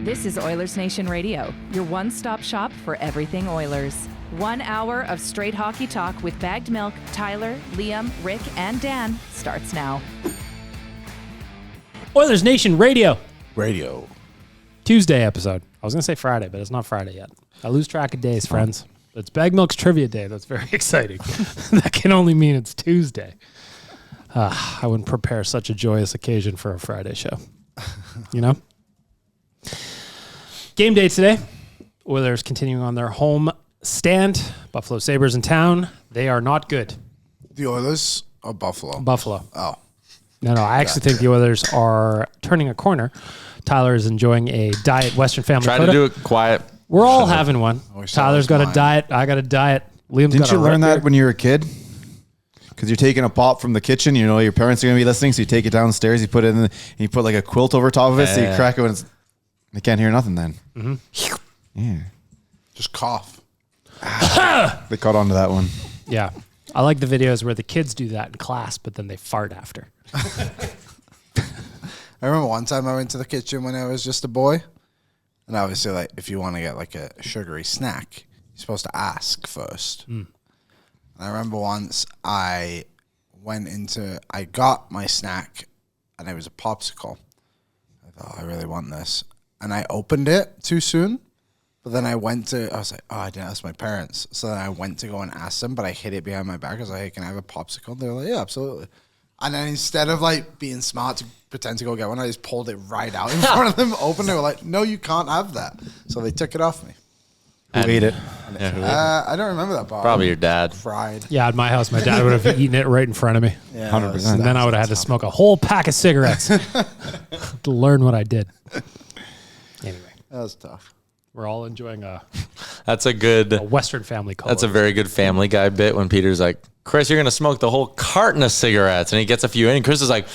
This is Oilersnation Radio, your one-stop shop for everything Oilers. 1 hour of straight hockey talk with Baggedmilk, Tyler, Liam, Rick, and Dan starts now. Oilersnation Radio. Radio. Tuesday episode. I was going to say Friday, but it's not Friday yet. I lose track of days, friends. It's Baggedmilk's Trivia Day. That's very exciting. That can only mean it's Tuesday. I wouldn't prepare such a joyous occasion for a Friday show. You know? Game day today. Oilers continuing on their home stand. Buffalo Sabres in town. They are not good. The Oilers or Buffalo? Buffalo. Oh. No, I actually think the Oilers are turning a corner. Tyler is enjoying a diet Western family Try quota. to do it quiet. We're all having one. Tyler's got a diet. I got a diet. Liam's Didn't got you a learn record. that when you were a kid? Because you're taking a pop from the kitchen, you know your parents are going to be listening, so you take it downstairs, you put it in, and you put like a quilt over top of it, so you crack it when it's, they can't hear nothing then. Mm-hmm. Yeah. Just cough. They caught on to that one. Yeah. I like the videos where the kids do that in class, but then they fart after. I remember one time I went to the kitchen when I was just a boy, and obviously, like, if you want to get like a sugary snack, you're supposed to ask first. And I remember once I got my snack, and it was a popsicle. I thought, I really want this. And I opened it too soon, but then I was like, I didn't ask my parents. So then I went to go and ask them, but I hid it behind my back. I was like, hey, can I have a popsicle? They were like, yeah, absolutely. And then instead of like being smart to pretend to go get one, I just pulled it right out in front of them, opened it. They were like, no, you can't have that. So they took it off me. Who ate it? I don't remember that part. Probably your dad. Fried. Yeah, at my house, my dad would have eaten it right in front of me. Yeah, 100%. And then I would have had to smoke a whole pack of cigarettes to learn what I did. Anyway, That was tough. we're all enjoying a That's a good. Western family call. That's a very good Family Guy bit when Peter's like, Chris, you're going to smoke the whole carton of cigarettes. And he gets a few in. And Chris is like,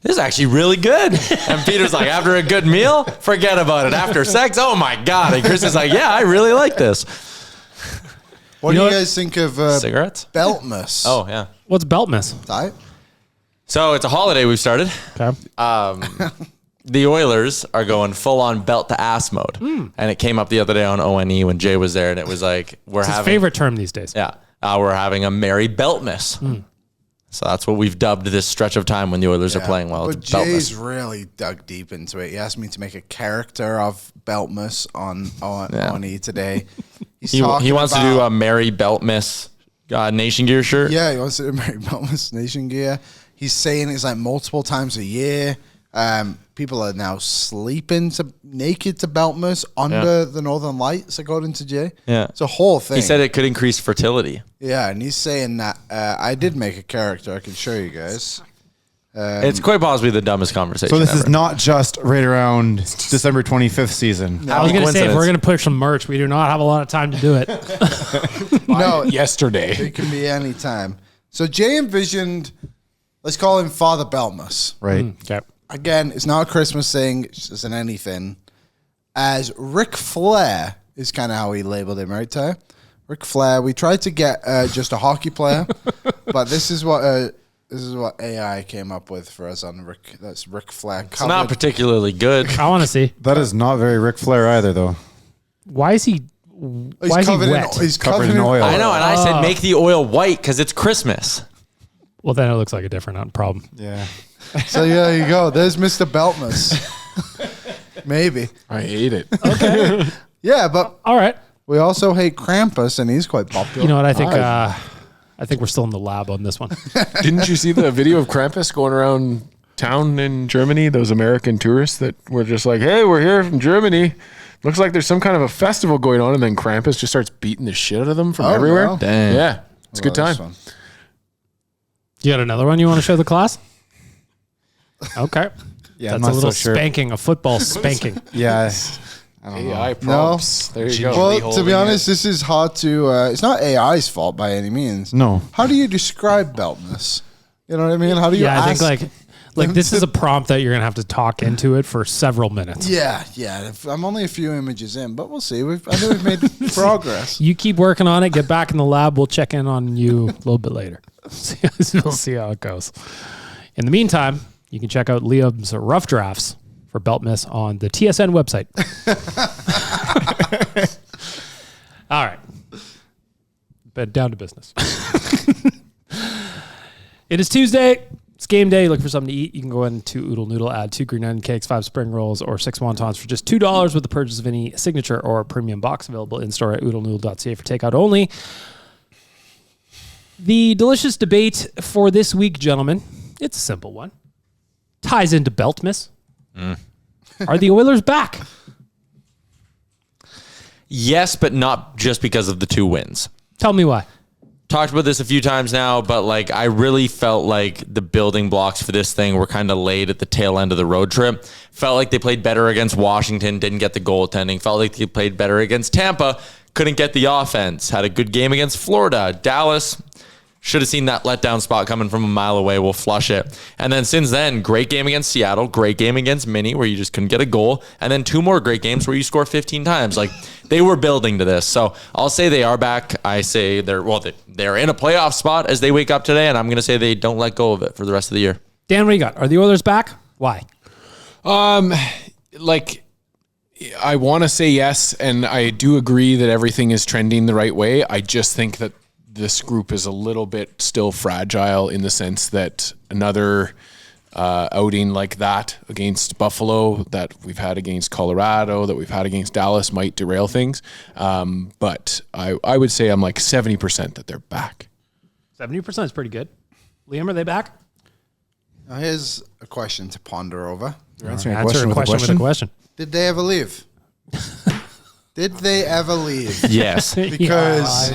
this is actually really good. And Peter's like, after a good meal, forget about it. After sex, oh my God. And Chris is like, yeah, I really like this. What do you guys think of Cigarettes? Beltmas? Oh, yeah. What's Beltmas? Diet? So it's a holiday we've started. Okay. The Oilers are going full on belt to ass mode. And it came up the other day on ONE when Jay was there. And it was like, It's his favorite term these days. Yeah. We're having a Merry Beltmas. So that's what we've dubbed this stretch of time when the Oilers are playing well. But It's Beltmas. Jay's really dug deep into it. He asked me to make a character of Beltmas on E today. He wants to do a Merry Beltmas Nation Gear shirt. Yeah, he wants to do a Merry Beltmas Nation Gear. He's saying it's like multiple times a year. People are now sleeping naked to Beltmas under the Northern Lights, according to Jay. Yeah. It's a whole thing. He said it could increase fertility. Yeah, and he's saying that I did make a character. I can show you guys. It's quite possibly the dumbest conversation So this ever. is not just right around December 25th season. I was going to say, if coincidence. we're going to push some merch, we do not have a lot of time to do it. No, Yesterday. it can be any time. So Jay envisioned, let's call him Father Beltmas. Right. Okay. Again, it's not a Christmas thing. It's just an anything. As Ric Flair is kind of how he labeled him, right, Ty? Ric Flair. We tried to get just a hockey player, but this is what AI came up with for us on Ric. That's Ric Flair. It's not particularly good. I want to see. That is not very Ric Flair either, though. Why is he wet? He's Covered in oil. I know, and I said make the oil white because it's Christmas. Well, then it looks like a different problem. Yeah. So yeah, there you go. There's Mr. Beltmas. Maybe. I hate it. Yeah, but All right. we also hate Krampus, and he's quite popular. You know what? I think we're still in the lab on this one. Didn't you see the video of Krampus going around town in Germany? Those American tourists that were just like, hey, we're here from Germany. Looks like there's some kind of a festival going on. And then Krampus just starts beating the shit out of them from everywhere. wow. Dang. Yeah. It's a good time. You got another one you want to show the class? Okay. Yeah, I'm That's a not little so sure. spanking, a football spanking. Yeah. I don't know. AI prompts. There you go. Well, to be honest, this is hard to. It's not AI's fault by any means. No. How do you describe Beltmas? You know what I mean? How do you? Yeah, I ask think like this is a prompt that you're going to have to talk into it for several minutes. Yeah. I'm only a few images in, but we'll see. I think we've made progress. You keep working on it. Get back in the lab. We'll check in on you a little bit later. We'll see how it goes. In the meantime, you can check out Liam's rough drafts for belt miss on the TSN website. All right. But down to business. It is Tuesday. It's game day. Look for something to eat. You can go into Oodle Noodle, add 2 green onion cakes, 5 spring rolls, or 6 wontons for just $2 with the purchase of any signature or premium box. Available in-store at oodlenoodle.ca for takeout only. The delicious debate for this week, gentlemen, it's a simple one. Ties into belt miss. Are the Oilers back? Yes, but not just because of the 2 wins. Tell me why. Talked about this a few times now, but like I really felt like the building blocks for this thing were kind of laid at the tail end of the road trip. Felt like they played better against Washington, didn't get the goaltending. Felt like they played better against Tampa, couldn't get the offense. Had a good game against Florida. Dallas, should have seen that letdown spot coming from a mile away. We'll flush it. And then since then, great game against Seattle, great game against Minnie where you just couldn't get a goal, and then 2 more great games where you score 15 times. Like they were building to this. So I'll say they are back. I say they're in a playoff spot as they wake up today, and I'm going to say they don't let go of it for the rest of the year. Dan, what do you got? Are the Oilers back? Why? Like, I want to say yes, and I do agree that everything is trending the right way. I just think that this group is a little bit still fragile in the sense that another outing like that against Buffalo, that we've had against Colorado, that we've had against Dallas might derail things. But I would say I'm like 70% that they're back. 70% is pretty good. Liam, are they back? Now here's a question to ponder over. You're answering Answer a question with a question. Did they ever leave? Did they ever leave? Yes. Because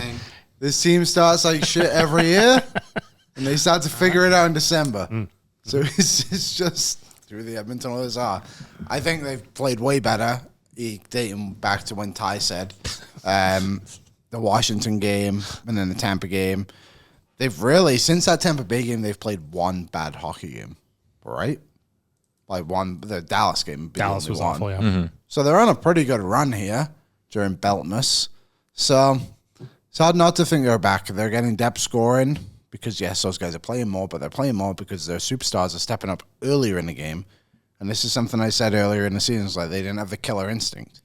this team starts like shit every year, and they start to figure it out in December. So it's just through the Edmonton Oilers are. I think they've played way better, dating back to when Ty said the Washington game and then the Tampa game. They've really, since that Tampa Bay game, they've played one bad hockey game, right? Like the Dallas game. Dallas was awful, yeah. Mm-hmm. So they're on a pretty good run here during Beltmas. So it's hard not to think they're back. They're getting depth scoring because, yes, those guys are playing more, but they're playing more because their superstars are stepping up earlier in the game. And this is something I said earlier in the season. It's like they didn't have the killer instinct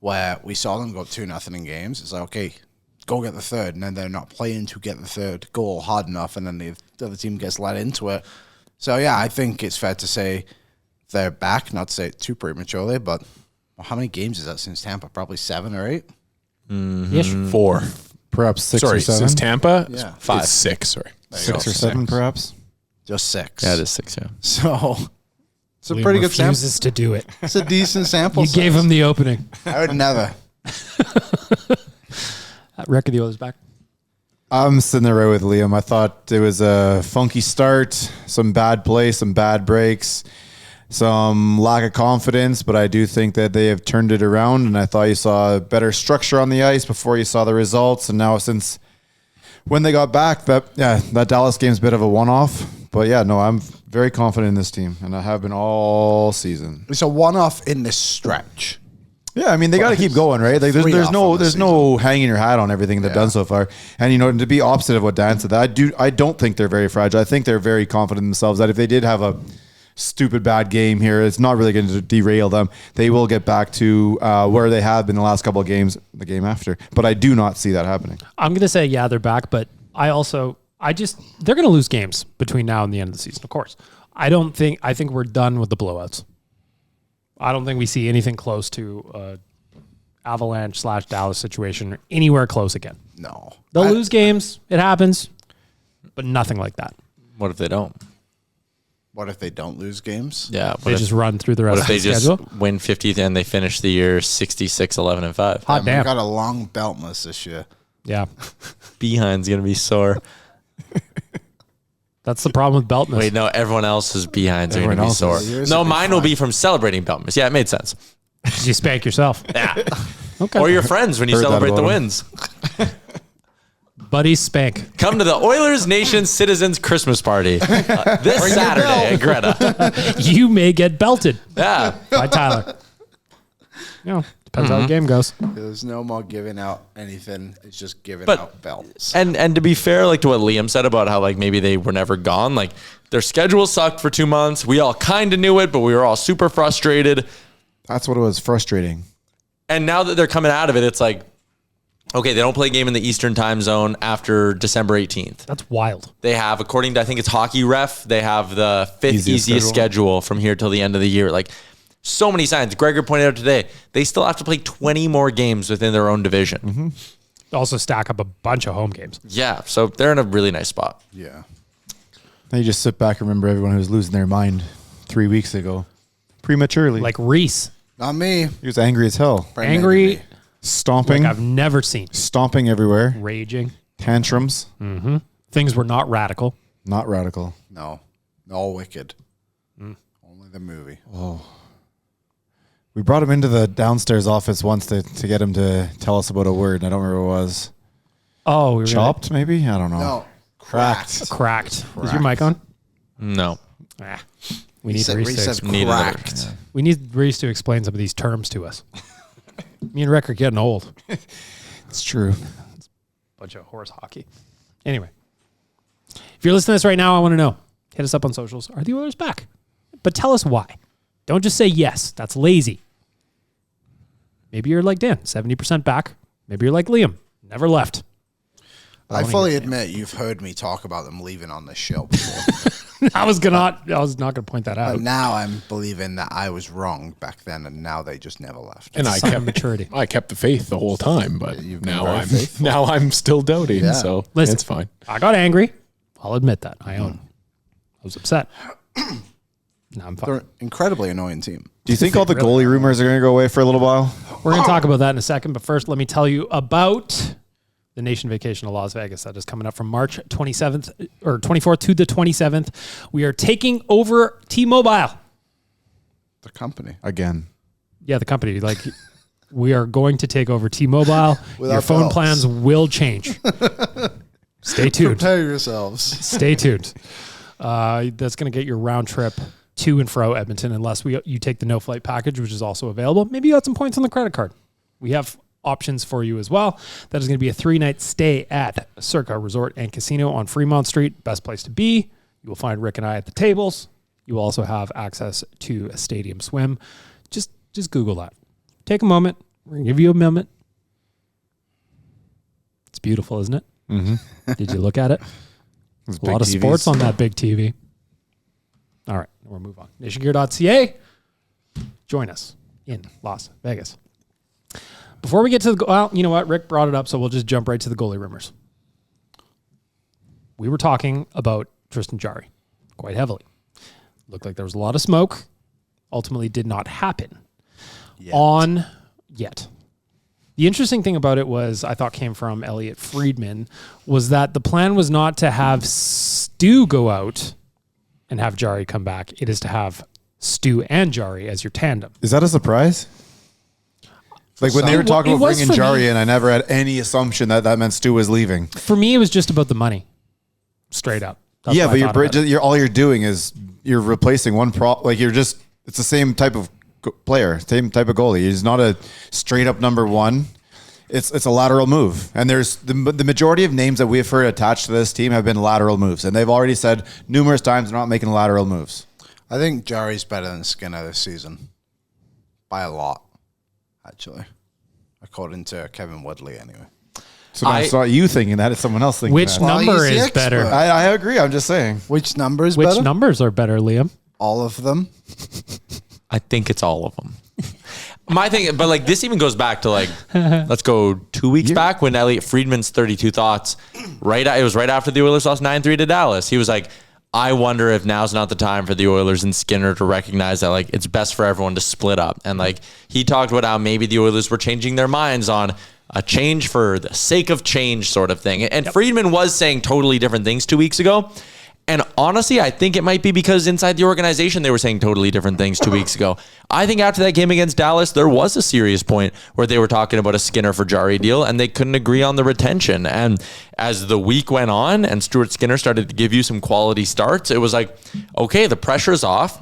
where we saw them go 2-0 in games. It's like, okay, go get the third. And then they're not playing to get the third goal hard enough, and then the other team gets let into it. So, yeah, I think it's fair to say they're back. Not to say it too prematurely, but how many games is that since Tampa? Probably 7 or 8? Ish. 4. Perhaps 6 Sorry, or 7. since Tampa? Yeah. 5. It's 6, sorry. 6 or 7, perhaps. Just 6. Yeah, it is 6, yeah. So it's a Liam pretty good sample. refuses to do it. It's a decent sample. You gave him the opening. I would never. Rick, are the Oilers back? I'm sitting there right with Liam. I thought it was a funky start, some bad play, some bad breaks, some lack of confidence, but I do think that they have turned it around, and I thought you saw better structure on the ice before you saw the results, and now since when they got back, that Dallas game's a bit of a one-off, but yeah, no, I'm very confident in this team, and I have been all season. It's a one-off in this stretch. Yeah, I mean they got to keep going, right? Like there's no hanging your hat on everything they've done so far. And to be opposite of what Dan said, I don't think they're very fragile. I think they're very confident in themselves that if they did have a stupid bad game here, it's not really going to derail them. They will get back to where they have been the last couple of games, the game after. But I do not see that happening. I'm going to say they're back, but they're going to lose games between now and the end of the season, of course. I think we're done with the blowouts. I don't think we see anything close to Avalanche/Dallas situation or anywhere close again. No. They'll lose games. It happens. But nothing like that. What if they don't? What if they don't lose games? Yeah. They just run through the rest of the schedule. What if they just win 50th and they finish the year 66-11-5? Hot damn. We've got a long Beltmas this year. Yeah. Behind's going to be sore. That's the problem with Beltmas. Wait, no, everyone else's behinds are going to be sore. No, mine will be from celebrating Beltmas. Yeah, it made sense. You spank yourself. Yeah. Okay. Or your friends when you Heard that celebrate the about him. wins. Buddy spank. Come to the Oilers Nation Citizens Christmas Party this Saturday at Greta. You may get belted Yeah. by Tyler. Depends Depends how the game goes. There's no more giving out anything. It's just giving But- out belts. And to be fair, like to what Liam said about how like maybe they were never gone, like their schedule sucked for 2 months. We all kind of knew it, but we were all super frustrated. That's what it was, frustrating. And now that they're coming out of it, it's like, okay, they don't play a game in the Eastern time zone after December 18th. That's wild. They have, according to, I think it's Hockey Ref, they have the fifth easiest schedule from here till the end of the year. Like, so many signs. Gregor pointed out today, they still have to play 20 more games within their own division. Mm-hmm. Also stack up a bunch of home games. Yeah, so they're in a really nice spot. Yeah. Now you just sit back and remember everyone who was losing their mind 3 weeks ago. Prematurely. Like Reese. Not me. He was angry as hell. Brendan Angry and me. Stomping. like I've never seen. Stomping everywhere. Raging. Tantrums. Things were not radical. Not radical. No. All wicked. Only the movie. We brought him into the downstairs office once to get him to tell us about a word. I don't remember what it was. Oh, we were Chopped, maybe? I don't know. No. Cracked. cracked. Is your mic on? No. We need Reese Reese to said Need another. cracked. We need Reese to explain some of these terms to us. Me and Rick are getting old. It's true. Bunch of horse hockey. Anyway, if you're listening to this right now, I want to know. Hit us up on socials. Are the Oilers back? But tell us why. Don't just say yes. That's lazy. Maybe you're like Dan, 70% back. Maybe you're like Liam, never left. I fully admit you've heard me talk about them leaving on this show before. I was not going to point that out. But now I'm believing that I was wrong back then, and now they just never left. And It's a I sign of kept maturity. I kept the faith the whole time, but You've been now very I'm faithful. now I'm still doubting. Yeah. So Listen, it's fine. I got angry. I'll admit that. I own. I was upset. Now I'm fine. They're an incredibly annoying team. Do you think all the goalie rumors are going to go away for a little while? We're going to talk about that in a second, but first let me tell you about the Nation Vacation to Las Vegas. That is coming up from March 27th or 24th to the 27th. We are taking over T-Mobile. The company. Again. Yeah, the company. Like, we are going to take over T-Mobile. With Your our phone belts. plans will change. Stay tuned. Prepare yourselves. Stay tuned. That's going to get your round trip to and fro Edmonton, unless you take the no flight package, which is also available. Maybe you got some points on the credit card. We have options for you as well. That is going to be a 3-night stay at Circa Resort and Casino on Fremont Street. Best place to be. You will find Rick and I at the tables. You will also have access to a stadium swim. Just Google that. Take a moment. We're going to give you a moment. It's beautiful, isn't it? Mm-hmm. Did you look at it? A lot of sports on that big TV. All right, we'll move on. NationGear.ca. Join us in Las Vegas. Before we get to well, you know what? Rick brought it up, so we'll just jump right to the goalie rumors. We were talking about Tristan Jarry quite heavily. Looked like there was a lot of smoke. Ultimately did not happen yet. The interesting thing about it was, I thought came from Elliot Friedman, was that the plan was not to have Stu go out and have Jarry come back. It is to have Stu and Jarry as your tandem. Is that a surprise? Like when they were talking about bringing Jarry in, I never had any assumption that meant Stu was leaving. For me, it was just about the money. Straight up. That's Yeah, what I but thought about it. you're all you're doing is you're replacing one like it's the same type of player, same type of goalie. He's not a straight up number one. It's a lateral move. And there's the majority of names that we've heard attached to this team have been lateral moves. And they've already said numerous times they're not making lateral moves. I think Jarry's better than Skinner this season. By a lot, actually. According to Kevin Woodley, anyway. So now it's not you thinking that, it's someone else thinking Which that. number he's the is better? expert. I agree. I'm just saying. Which number is Which better? numbers are better, Liam? All of them. I think it's all of them. My thing, but like this even goes back to like, let's go 2 weeks back when Elliot Friedman's 32 thoughts, it was right after the Oilers lost 9-3 to Dallas. He was like, I wonder if now's not the time for the Oilers and Skinner to recognize that like it's best for everyone to split up. And like he talked about how maybe the Oilers were changing their minds on a change for the sake of change sort of thing. And Friedman was saying totally different things 2 weeks ago. And honestly, I think it might be because inside the organization, they were saying totally different things 2 weeks ago. I think after that game against Dallas, there was a serious point where they were talking about a Skinner for Jarry deal and they couldn't agree on the retention. And as the week went on and Stuart Skinner started to give you some quality starts, it was like, okay, the pressure's off.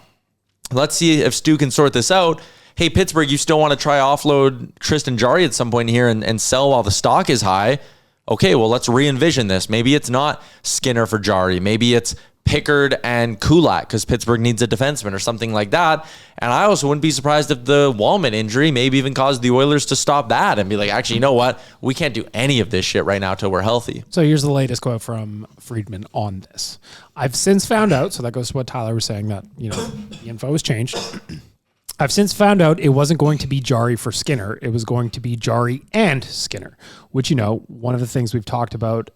Let's see if Stu can sort this out. hey, Pittsburgh, you still want to try offload Tristan Jarry at some point here and sell while the stock is high. Okay, well, let's re-envision this. Maybe it's not Skinner for Jarry. Maybe it's Pickard and Kulak because Pittsburgh needs a defenseman or something like that. And I also wouldn't be surprised if the Wallman injury maybe even caused the Oilers to stop that and be like, actually, you know what? We can't do any of this shit right now till we're healthy. So here's the latest quote from Friedman on this. I've since found out, so that goes to what Tyler was saying, that, you know, the info has changed. I've since found out it wasn't going to be Jarry for Skinner. It was going to be Jarry and Skinner, which, you know, one of the things we've talked about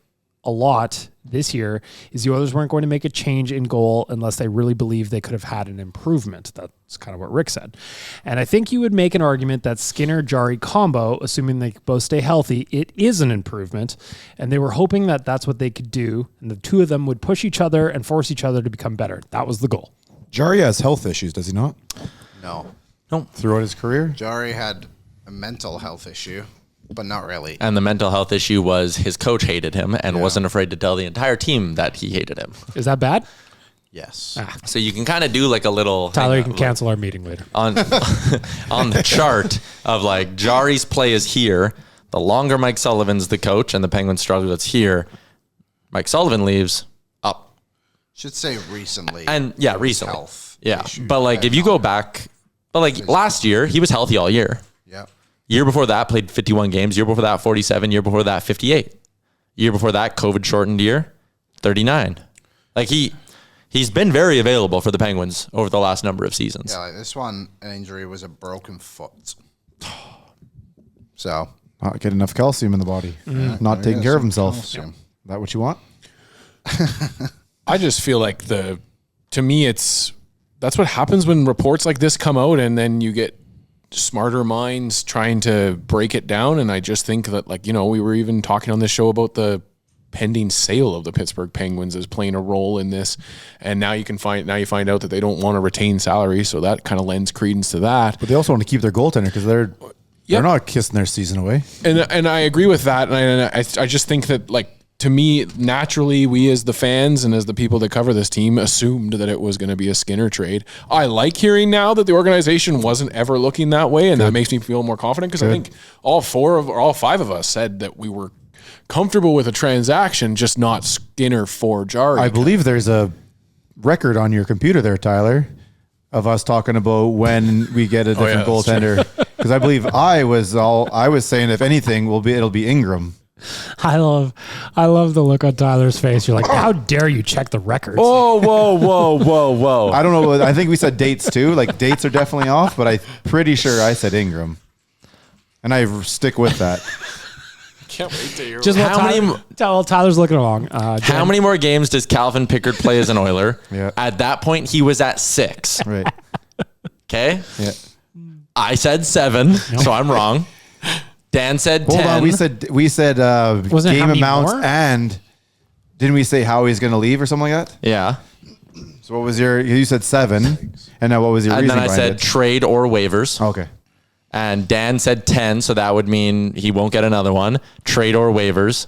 a lot this year is the Oilers weren't going to make a change in goal unless they really believed they could have had an improvement. That's kind of what Rick said. And I think you would make an argument that Skinner-Jarry combo, assuming they both stay healthy, it is an improvement. And they were hoping that that's what they could do. And the two of them would push each other and force each other to become better. That was the goal. Jarry has health issues, does he not? No. Throughout his career? Jarry had a mental health issue, but not really. And the mental health issue was his coach hated him and wasn't afraid to tell the entire team that he hated him. Is that bad? Yes. So you can kind of do like a little... Tyler, you can cancel our meeting later. On the chart of like Jarry's play is here. The longer Mike Sullivan's the coach and the Penguins struggle, it's here. Mike Sullivan leaves up. Should say recently. And yeah, recently. Health issue. But like if you go back, but like last year, he was healthy all year. Yeah. Year before that, played 51 games. Year before that, 47. Year before that, 58. Year before that, COVID shortened year, 39. Like he's been very available for the Penguins over the last number of seasons. Yeah, like this one, an injury was a broken foot. So Not getting enough calcium in the body. Not taking care of himself. Is that what you want? I just feel like to me, that's what happens when reports like this come out and then you get smarter minds trying to break it down. And I just think that, like, you know, we were even talking on this show about the pending sale of the Pittsburgh Penguins as playing a role in this. And now you find out that they don't want to retain salary. So that kind of lends credence to that. But they also want to keep their goaltender because they're not kissing their season away. And I agree with that. And I just think that, like, to me, naturally, we as the fans and as the people that cover this team assumed that it was going to be a Skinner trade. I like hearing now that the organization wasn't ever looking that way, and that makes me feel more confident because I think all five of us said that we were comfortable with a transaction, just not Skinner for Jarry. I believe there's a record on your computer there, Tyler, of us talking about when we get a different goaltender. Because I believe I was saying if anything, it'll be Ingram. I love the look on Tyler's face. You're like, how dare you check the records? Whoa. I don't know. I think we said dates too. Like, dates are definitely off, but I'm pretty sure I said Ingram. And I stick with that. Can't wait to hear Just Tyler's looking along. How many more games does Calvin Pickard play as an Oiler? Yeah. At that point, he was at 6. Right. Okay? Yeah. I said 7, so I'm wrong. Dan said 10. Hold on. We said game amounts more? And didn't we say how he's going to leave or something like that? Yeah. So what was you said 7. And now what was your reason? And then I said trade or waivers. Okay. And Dan said 10, so that would mean he won't get another one. Trade or waivers.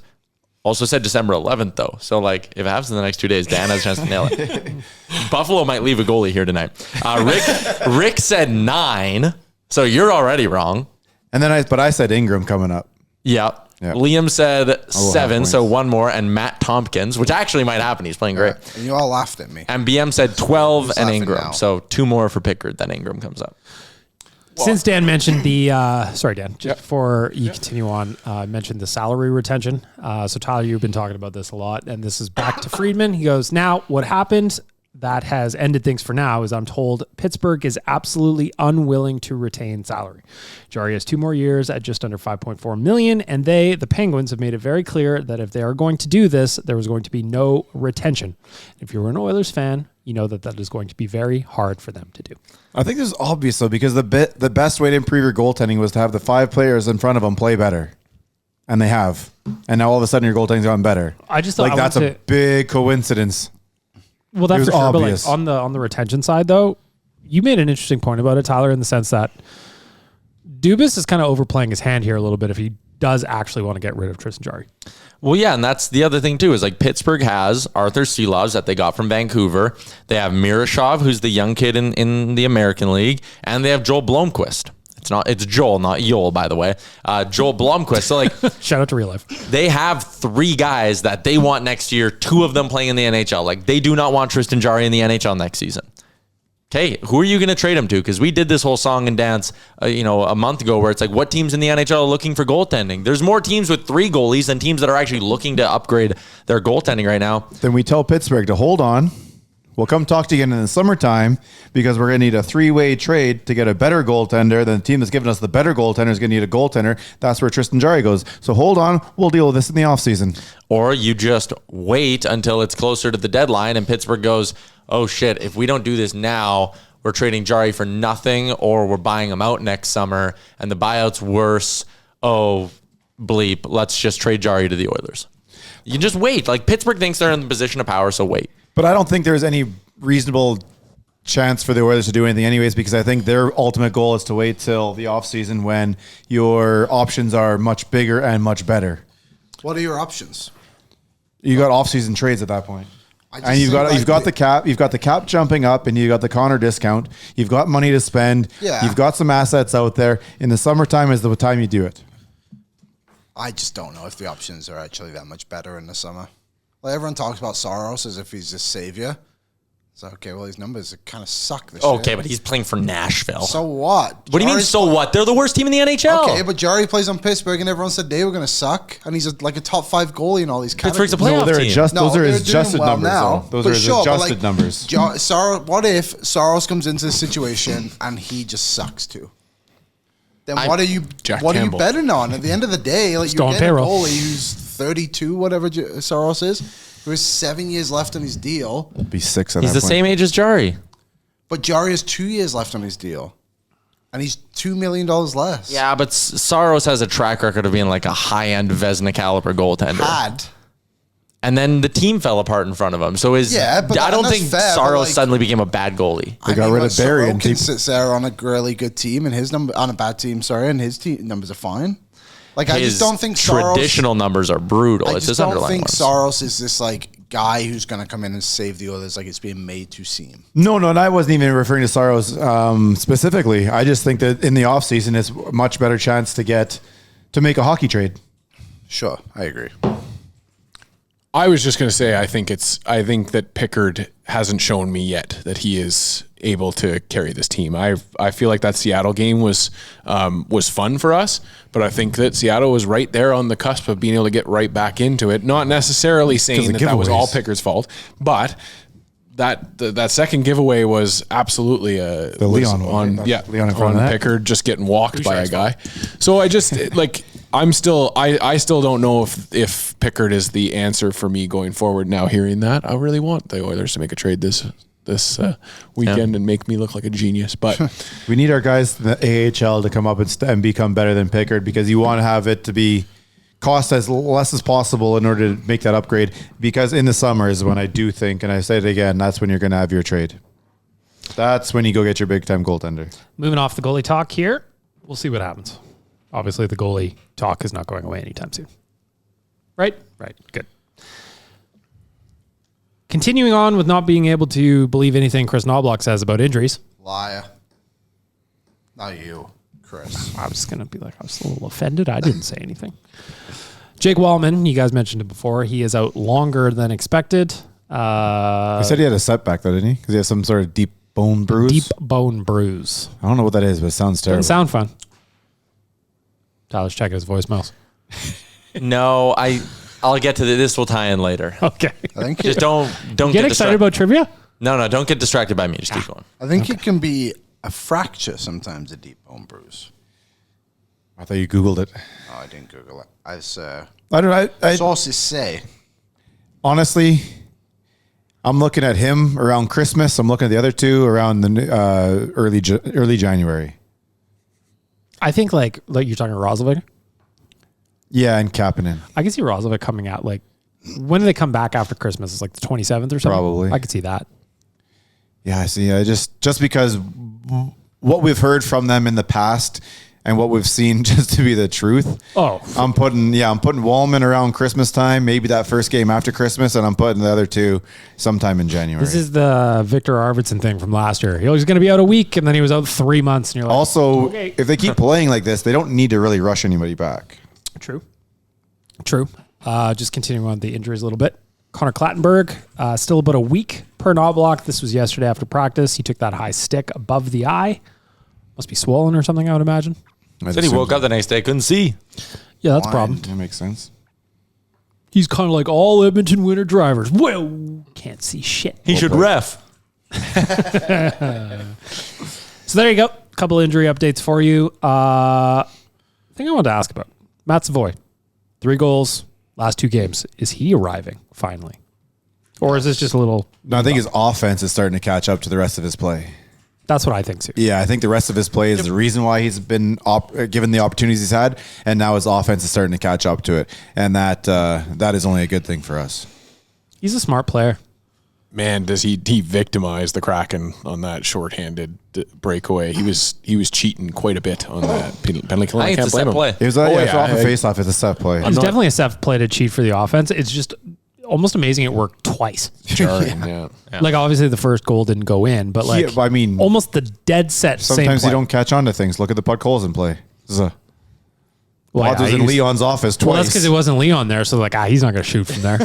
Also said December 11th, though. So, like, if it happens in the next 2 days, Dan has a chance to nail it. Buffalo might leave a goalie here tonight. Rick said 9, so you're already wrong. And then I said Ingram coming up. Yeah. Liam said 7, so one more, and Matt Tompkins, which actually might happen. He's playing great. And you all laughed at me. And BM said 12 and Ingram. now? So 2 more for Pickard, then Ingram comes up. Since Dan mentioned sorry, Dan, just before you continue on, mentioned the salary retention. So Tyler, you've been talking about this a lot, and this is back to Friedman. He goes, now what happened that has ended things for now is I'm told Pittsburgh is absolutely unwilling to retain salary. Jarry has 2 more years at just under $5.4 million, and the Penguins, have made it very clear that if they are going to do this, there was going to be no retention. If you're an Oilers fan, you know that is going to be very hard for them to do. I think this is obvious, though, because the best way to improve your goaltending was to have the 5 players in front of them play better. And they have. And now all of a sudden your goaltending's gotten better. I just thought that's a big coincidence. Well, that's for sure. Obvious. But like on the retention side, though, you made an interesting point about it, Tyler, in the sense that Dubas is kind of overplaying his hand here a little bit if he does actually want to get rid of Tristan Jarry. Well, yeah, and that's the other thing too, is like Pittsburgh has Arthur Silovs that they got from Vancouver. They have Miroshov, who's the young kid in the American League, and they have Joel Blomqvist. It's Joel, not Joel, by the way. Joel Blomqvist. So like, shout out to real life. They have 3 guys that they want next year, 2 of them playing in the NHL. Like, they do not want Tristan Jarry in the NHL next season. Okay, who are you going to trade him to? Because we did this whole song and dance, a month ago, where it's like, what teams in the NHL are looking for goaltending? There's more teams with 3 goalies than teams that are actually looking to upgrade their goaltending right now. Then we tell Pittsburgh to hold on. We'll come talk to you again in the summertime because we're going to need a 3-way trade to get a better goaltender. Then the team that's giving us the better goaltender is going to need a goaltender. That's where Tristan Jarry goes. So hold on. We'll deal with this in the offseason. Or you just wait until it's closer to the deadline and Pittsburgh goes, oh shit, if we don't do this now, we're trading Jarry for nothing, or we're buying him out next summer and the buyout's worse. Oh, bleep. Let's just trade Jarry to the Oilers. You just wait. Like, Pittsburgh thinks they're in the position of power, so wait. But I don't think there's any reasonable chance for the Oilers to do anything anyways, because I think their ultimate goal is to wait till the offseason when your options are much bigger and much better. What are your options? You got offseason trades at that point. And you've got the cap jumping up, and you got the Connor discount. You've got money to spend. Yeah. You've got some assets out there. In the summertime is the time you do it. I just don't know if the options are actually that much better in the summer. Like, everyone talks about Saros as if he's a savior. So, okay, well, his numbers kind of suck this year. Okay, but he's playing for Nashville. So what? What do you mean, so what? They're the worst team in the NHL. Okay, but Jarry plays on Pittsburgh, and everyone said they were going to suck, and he's like a top 5 goalie in all these categories. Pittsburgh's a playoff team. Those are adjusted numbers, now. though. Those are adjusted numbers. What if Saros comes into this situation and he just sucks too? Then what are you betting on? At the end of the day, like, you're getting a goalie who's 32, whatever Saros is, who has 7 years left on his deal. It'll be 6 at He's that the point. same age as Jarry. But Jarry has 2 years left on his deal. And he's $2 million less. Yeah, but Saros has a track record of being like a high-end Vezina caliber goaltender. And then the team fell apart in front of him. So I don't think Saros suddenly became a bad goalie. They got rid of Barry, and sits there on a really good team, and his on a bad team. And his team numbers are fine. Like, I just don't think traditional numbers are brutal. I just don't think Saros is this like guy who's going to come in and save the Oilers like it's being made to seem. No, and I wasn't even referring to Saros specifically. I just think that in the offseason, it's a much better chance to make a hockey trade. Sure, I agree. I was just going to say, I think that Pickard hasn't shown me yet that he is able to carry this team. I feel like that Seattle game was fun for us, but I think that Seattle was right there on the cusp of being able to get right back into it. Not necessarily saying that was all Pickard's fault, but that second giveaway was absolutely Leon on Pickard just getting walked by a guy. So I just like. I still don't know if Pickard is the answer for me going forward. Now hearing that, I really want the Oilers to make a trade this weekend and make me look like a genius. But we need our guys in the AHL to come up and become better than Pickard, because you want to have it to be cost as less as possible in order to make that upgrade. Because in the summer is when I do think, and I say it again, that's when you're going to have your trade. That's when you go get your big time goaltender. Moving off the goalie talk here, we'll see what happens. Obviously, the goalie talk is not going away anytime soon. Right? Right. Good. Continuing on with not being able to believe anything Chris Knobloch says about injuries. Liar. Not you, Chris. I was going to be like, I was a little offended. I didn't say anything. Jake Wallman, you guys mentioned it before. He is out longer than expected. He said he had a setback, though, didn't he? Because he has some sort of deep bone bruise. Deep bone bruise. I don't know what that is, but it sounds terrible. Doesn't sound fun. Tyler's checking his voicemails. No, I'll get to this. Will tie in later. Okay. I think just don't get excited about trivia. No, don't get distracted by me. Just keep going. I think it can be a fracture sometimes, a deep bone bruise. I thought you Googled it. Oh, I didn't Google it. I don't know. Sources say. Honestly, I'm looking at him around Christmas. I'm looking at the other two around the early January. I think like you're talking Roslovic. Yeah, and Kapanen. I can see Roslovic coming out like, when do they come back after Christmas? It's like the 27th or something. Probably. I could see that. Yeah, I see. Just because what we've heard from them in the past, and what we've seen just to be the truth. Oh, I'm putting Wallman around Christmas time, maybe that first game after Christmas, and I'm putting the other two sometime in January. this is the Victor Arvidsson thing from last year. He was going to be out a week, and then he was out 3 months, and you're like, also, okay. if they keep playing like this, they don't need to really rush anybody back. True. Just continuing on the injuries a little bit. Connor Clattenburg, still about a week per Knobloch. This was yesterday after practice. He took that high stick above the eye. Must be swollen or something, I would imagine. Said he woke up the next day, couldn't see. Yeah, that's a problem. That makes sense. He's kind of like all Edmonton winter drivers. Whoa, can't see shit. He should ref. So there you go. Couple injury updates for you. Thing I wanted to ask about. Matt Savoie, 3 goals, last 2 games. Is he arriving finally? Or is this just a little... No, I think his offense is starting to catch up to the rest of his play. That's what I think too. Yeah, I think the rest of his play is the reason why he's been given the opportunities he's had, and now his offense is starting to catch up to it, and that is only a good thing for us. He's a smart player. Man, does he victimized the Kraken on that shorthanded breakaway? He was cheating quite a bit on that penalty kill. I think it's a set play. It was off a face-off. It's a set play. It's definitely a set play to cheat for the offense. It's just almost amazing it worked twice. Jarring, yeah. Like obviously the first goal didn't go in, but like Yeah, I mean, almost the dead set same sometimes play. you don't catch on to things. Look at the puck holes in play. Well, Odds was in Leon's office twice. Well, that's because it wasn't Leon there, so like he's not going to shoot from there.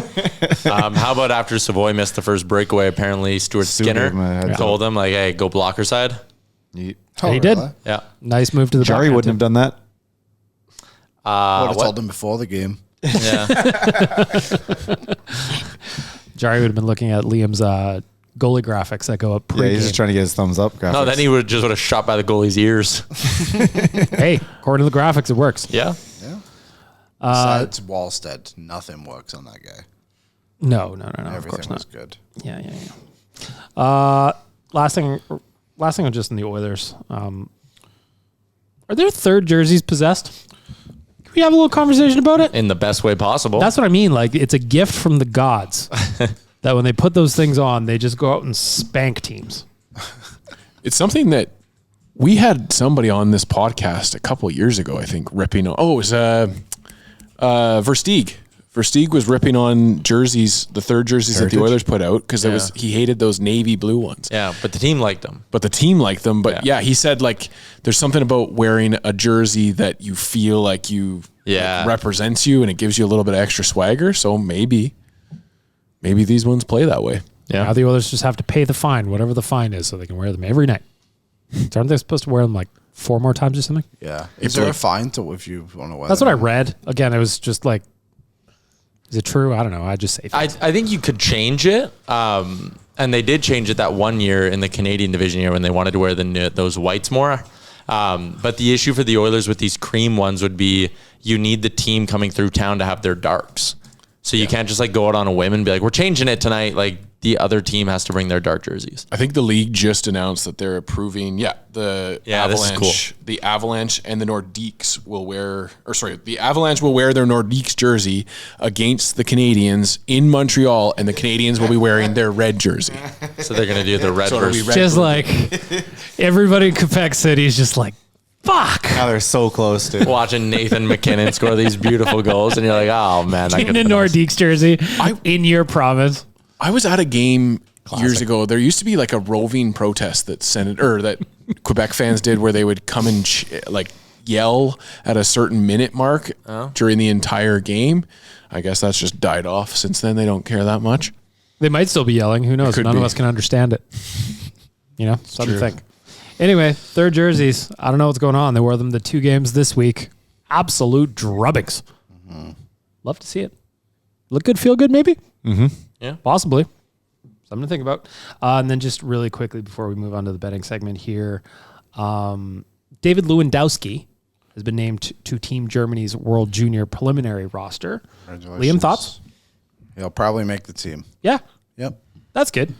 How about after Savoie missed the first breakaway, apparently Stuart Skinner gave him a heads told him, like, hey, go blocker side. And he did. Yeah. Nice move to the Jarry backhand, wouldn't have done that. I would have what? told him before the game. Yeah. Jarry would have been looking at Liam's goalie graphics that go up Yeah, pre-game. he's just trying to get his thumbs up. Graphics. No, then he would have shot by the goalie's ears. Hey, according to the graphics, it works. Yeah. Besides Wallstead, nothing works on that guy. No, of course Everything not. was good. Yeah. Last thing on just in the Oilers. Are their third jerseys possessed? Can we have a little conversation about it? In the best way possible. That's what I mean. Like it's a gift from the gods that when they put those things on, they just go out and spank teams. It's something that we had somebody on this podcast a couple of years ago, I think, ripping on. Oh, it was Versteeg. Versteeg was ripping on jerseys, the third jerseys that the Oilers put out because he hated those navy blue ones. Yeah, but the team liked them. But he said like there's something about wearing a jersey that you feel like represents you and it gives you a little bit of extra swagger. So maybe these ones play that way. Yeah. Now the Oilers just have to pay the fine, whatever the fine is, so they can wear them every night. So aren't they supposed to wear them like 4 more times or something? Yeah. Is there a fine to if you want to wear That's them? what I read. Again, it was just like, is it true? I don't know. I just say things. I think you could change it. And they did change it that one year in the Canadian division year when they wanted to wear those whites more. But the issue for the Oilers with these cream ones would be you need the team coming through town to have their darks. So you can't just like go out on a whim and be like, we're changing it tonight. Like the other team has to bring their dark jerseys. I think the league just announced that they're approving, the this is Avalanche. cool. The Avalanche and the Nordiques will the Avalanche will wear their Nordiques jersey against the Canadians in Montreal, and the Canadians will be wearing their red jersey. So they're going to do the red So it'll be versus red. Just like everybody in Quebec City is just like, fuck. Now they're so close to. watching Nathan McKinnon score these beautiful goals. And you're like, oh man. In a Nordiques jersey in your province. I was at a game years ago. There used to be like a roving protest that Quebec fans did where they would come and yell at a certain minute mark during the entire game. I guess that's just died off since then. They don't care that much. They might still be yelling. Who knows? Could None be. of us can understand it. Something to think. Anyway, third jerseys. I don't know what's going on. They wore them the 2 games this week. Absolute drubbings. Love to see it. Look good, feel good, maybe? Mm-hmm. Yeah. Possibly. Something to think about. And then just really quickly before we move on to the betting segment here, David Lewandowski has been named to Team Germany's World Junior preliminary roster. Liam, thoughts? He'll probably make the team. Yeah, Yep. that's good.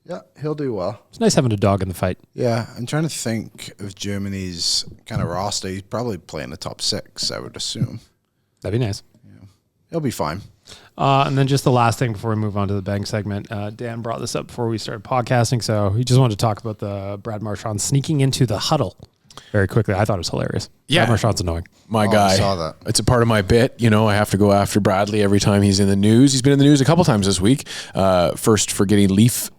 Yeah, he'll do well. It's nice having a dog in the fight. Yeah, I'm trying to think of Germany's kind of roster. He's probably playing the top 6, I would assume. That'd be nice. He'll be fine. And then just the last thing before we move on to the betting segment, Dan brought this up before we started podcasting, so he just wanted to talk about the Brad Marchand sneaking into the huddle very quickly. I thought it was hilarious. Yeah. Brad Marchand's annoying. My I guy. saw that. It's a part of my bit. You know, I have to go after Bradley every time he's in the news. He's been in the news a couple times this week. First for getting Leafs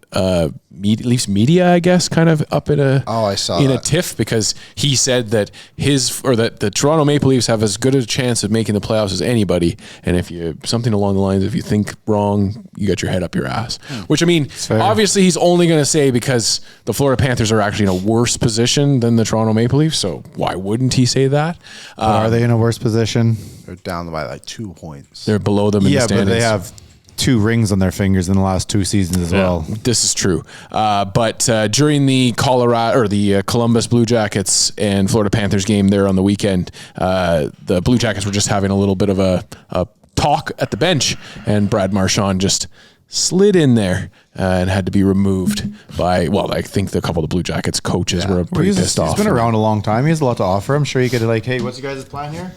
media, I guess, kind of up in a I saw in that. a tiff because he said that that the Toronto Maple Leafs have as good a chance of making the playoffs as anybody, and if you something along the lines, if you think wrong, you got your head up your ass. Which I mean, obviously he's only going to say because the Florida Panthers are actually in a worse position than the Toronto Maple Leafs, so why wouldn't he say that? Are they in a worse position? They're down by like 2 points. They're below them in the Yeah, standings. but they have 2 rings on their fingers in the last 2 seasons as well. This is true. But during the Columbus Blue Jackets and Florida Panthers game there on the weekend, the Blue Jackets were just having a little bit of a talk at the bench, and Brad Marchand just slid in there and had to be removed by, I think a couple of the Blue Jackets coaches were pretty pissed off. He's been around a long time. He has a lot to offer. I'm sure he could like, hey, what's your guys' plan here?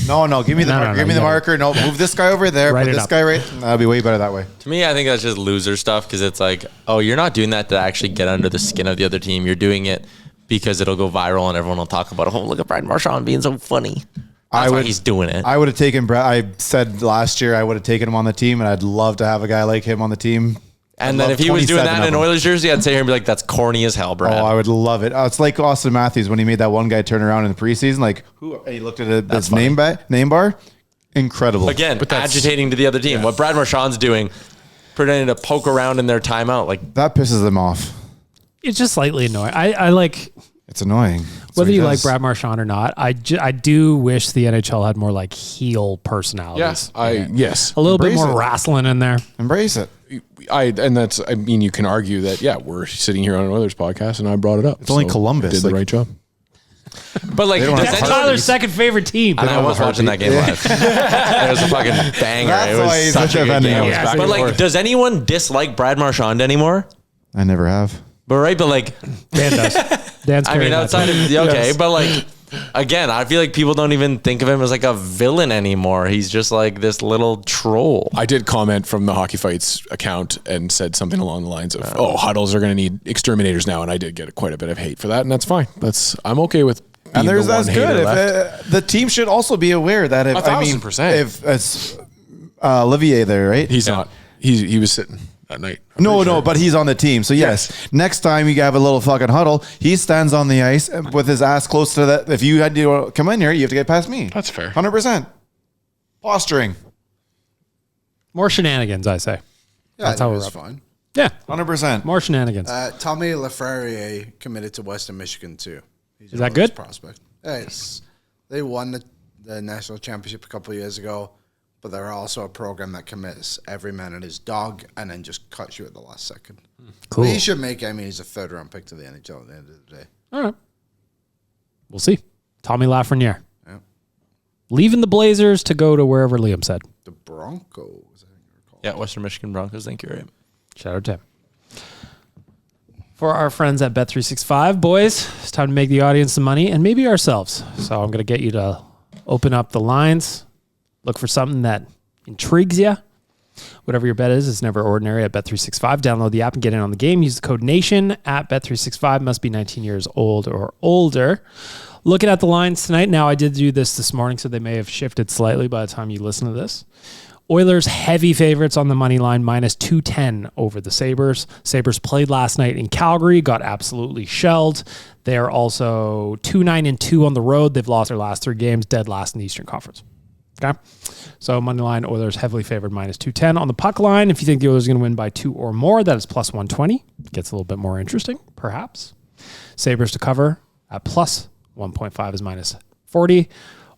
No, give me the marker. Give me the marker. No, move this guy over there. Write Put it this up. guy right. That'll be way better that way. To me, I think that's just loser stuff because it's like, oh, you're not doing that to actually get under the skin of the other team. You're doing it because it'll go viral and everyone will talk about it. Oh, look at Brad Marchand being so funny. That's why he's doing it. I would have taken Brad. I said last year I would have taken him on the team, and I'd love to have a guy like him on the team. And then if he was doing that in an Oilers jersey, I'd sit here and be like, that's corny as hell, Brad. Oh, I would love it. It's like Austin Matthews when he made that one guy turn around in the preseason. Like, who? He looked at his name bar. Incredible. Again, agitating to the other team. What Brad Marchand's doing, pretending to poke around in their timeout. Like that pisses them off. It's just slightly annoying. I like... It's annoying. Whether you like Brad Marchand or not, I do wish the NHL had more like heel personalities. Yes. A little bit Embrace more it. wrestling in there. Embrace it. You can argue that, we're sitting here on an Oilers podcast and I brought it up. It's only Columbus. Did the right job. But like, don't have That's That's Tyler's second favorite team. and I was watching that game live. It was a fucking banger. That's It was why he's such such a a good vending game. machine. Yeah, But like, does anyone dislike Brad Marchand anymore? I never have. But like, Dan does. Dan's I mean, carrying that outside of team. okay, but like, again, I feel like people don't even think of him as like a villain anymore. He's just like this little troll. I did comment from the Hockey Fights account and said something along the lines of, huddles are going to need exterminators now. And I did get quite a bit of hate for that. And that's fine. I'm okay with being And there's the one that's good. hater left. If, the team should also be aware that if 1,000%. if it's Olivier there, right? He's not. He was sitting that night. I'm No, pretty sure. but he's on the team. So yes, next time you have a little fucking huddle, he stands on the ice with his ass close to that. If you had to come in here, you have to get past me. That's fair. 100%. Posturing. More shenanigans, I say. Yeah, That's how it we're was up. fun. Yeah, 100%. more shenanigans. Tommy Lafreniere committed to Western Michigan too. He's Is an that Oilers good? Prospect. Yeah, they won the national championship a couple of years ago, but they're also a program that commits every man and his dog and then just cuts you at the last second. Cool. But he should make. He's a third round pick to the NHL at the end of the day. All right. We'll see. Tommy Lafreniere. Yeah. Leaving the Blazers to go to wherever Liam said. The Broncos, I think they're called. Yeah, Western Michigan Broncos. Thank you, right? Shout out to him. For our friends at Bet365, boys, it's time to make the audience some money and maybe ourselves. So I'm going to get you to open up the lines, look for something that intrigues you. Whatever your bet is, it's never ordinary at Bet365. Download the app and get in on the game. Use the code NATION at Bet365. Must be 19 years old or older. Looking at the lines tonight. Now, I did do this morning, so they may have shifted slightly by the time you listen to this. Oilers heavy favorites on the money line, minus 210 over the Sabres. Sabres played last night in Calgary, got absolutely shelled. They are also 2-9-2 on the road. They've lost their last 3 games, dead last in the Eastern Conference. Okay, so money line, Oilers heavily favored, minus 210. On the puck line, if you think the Oilers are going to win by 2 or more, that is plus 120. Gets a little bit more interesting, perhaps. Sabres to cover at plus 1.5 is minus 40.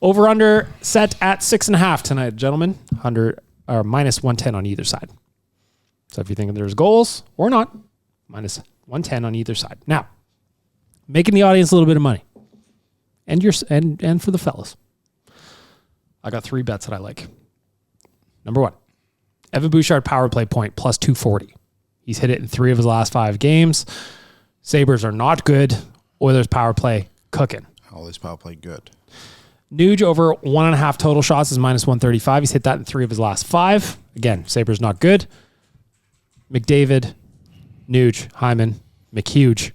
Over under set at 6.5 tonight, gentlemen. Minus 110 on either side. So if you think there's goals or not, minus 110 on either side. Now, making the audience a little bit of money, and for the fellas, I got 3 bets that I like. Number 1, Evan Bouchard power play point plus 240. He's hit it in 3 of his last 5 games. Sabres are not good. Oilers power play cooking. All these power play good. Nuge over 1.5 total shots is minus 135. He's hit that in 3 of his last 5. Again, Sabres not good. McDavid, Nuge, Hyman, McHuge.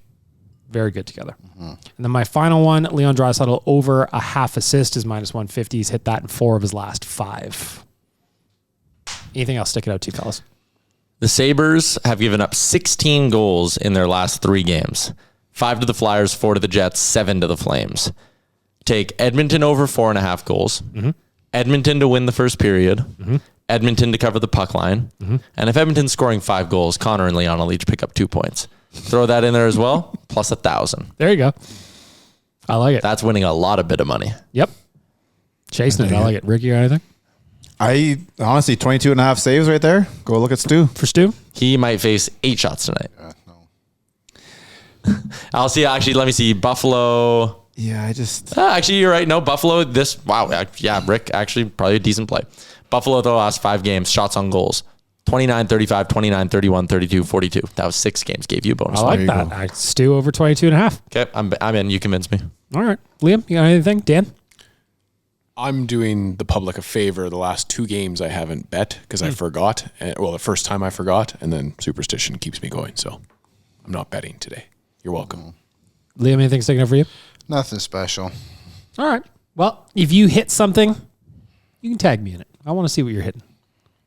very good together. And then my final one, Leon Draisaitl over a half assist is -150. He's hit that in 4 of his last 5. Anything else sticking out to you, fellas? The Sabres have given up 16 goals in their last 3 games. 5 to the Flyers, 4 to the Jets, 7 to the Flames. Take Edmonton over 4.5 goals. Edmonton to win the first period. Edmonton to cover the puck line. And if Edmonton's scoring 5 goals, Connor and Leon will each pick up 2 points. Throw that in there as well, plus 1,000. There you go. I like it. That's winning a lot of bit of money. Yep. Chasing it. I like it. Ricky or anything? I honestly, 22.5 saves right there. Go look at Stu. For Stu? He might face 8 shots tonight. No. I'll see. Actually, let me see. Buffalo. Yeah, I just... Actually, you're right. No, Buffalo. Yeah, Rick, actually, probably a decent play. Buffalo, the last 5 games, shots on goals. 29, 35, 29, 31, 32, 42. That was 6 games. Gave you a bonus. I like that. Stu over 22.5. Okay, I'm in. You convinced me. All right. Liam, you got anything? Dan? I'm doing the public a favor. The last 2 games I haven't bet because I forgot. Well, the first time I forgot, and then superstition keeps me going. So I'm not betting today. You're welcome. Liam, anything sticking out for you? Nothing special. All right. Well, if you hit something, you can tag me in it. I want to see what you're hitting.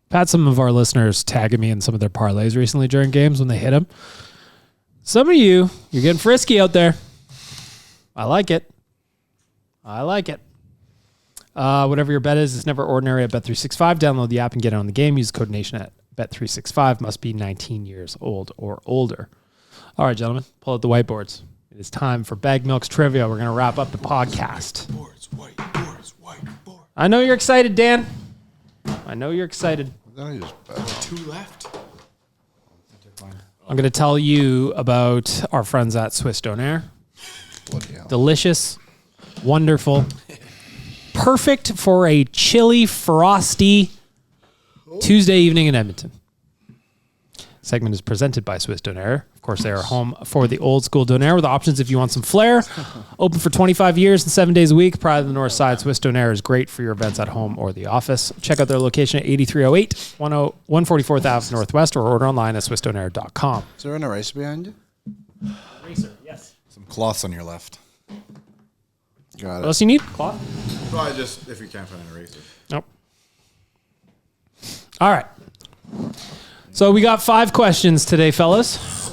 I've had some of our listeners tagging me in some of their parlays recently during games when they hit them. Some of you're getting frisky out there. I like it. Whatever your bet is, it's never ordinary at Bet365. Download the app and get it on the game. Use code NATION at Bet365. Must be 19 years old or older. All right, gentlemen, pull out the whiteboards. It is time for Baggedmilk's trivia. We're going to wrap up the podcast. Whiteboards. I know you're excited, Dan. I know you're excited. I just bet. 2 left. I'm going to tell you about our friends at Swiss Donair. Bloody hell. Delicious, wonderful, perfect for a chilly, frosty Tuesday evening in Edmonton. Segment is presented by Swiss Donair. Of course, they are home for the old school Donair with options if you want some flair. Open for 25 years and 7 days a week. Pride of the North Side, Swiss Donair is great for your events at home or the office. Check out their location at 8308 144th Ave Northwest or order online at swissdonair.com. Is there an eraser behind you? Racer, yes. Some cloths on your left. Got What it. else you need? Cloth? Well, just if you can't find an eraser. Nope. All right. So we got 5 questions today, fellas.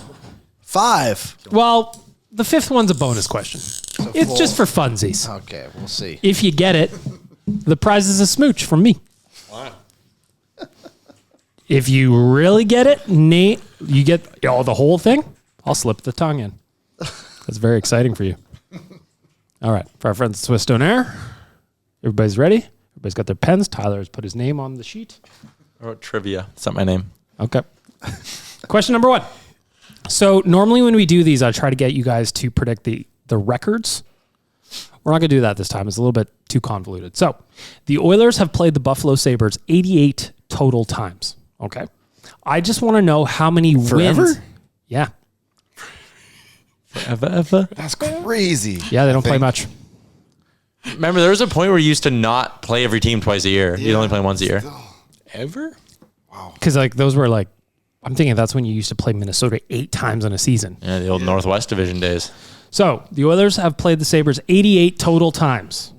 5. Well, the 5th one's a bonus question. It's just for funsies. Okay, we'll see. If you get it, the prize is a smooch from me. Wow. If you really get it, Nate, you get the whole thing. I'll slip the tongue in. That's very exciting for you. All right. For our friends at Swiss Donair, everybody's ready? Everybody's got their pens. Tyler has put his name on the sheet. I wrote trivia. It's not my name. Okay. Question number 1. So normally when we do these, I try to get you guys to predict the records. We're not going to do that this time. It's a little bit too convoluted. So the Oilers have played the Buffalo Sabres 88 total times. Okay. I just want to know how many wins. Yeah. Ever? That's crazy. Yeah, they don't play much. Remember, there was a point where you used to not play every team twice a year. You'd only play once a year. Ever? Because those were I'm thinking that's when you used to play Minnesota 8 times in a season. Yeah, the old Northwest Division days. So the Oilers have played the Sabres 88 total times.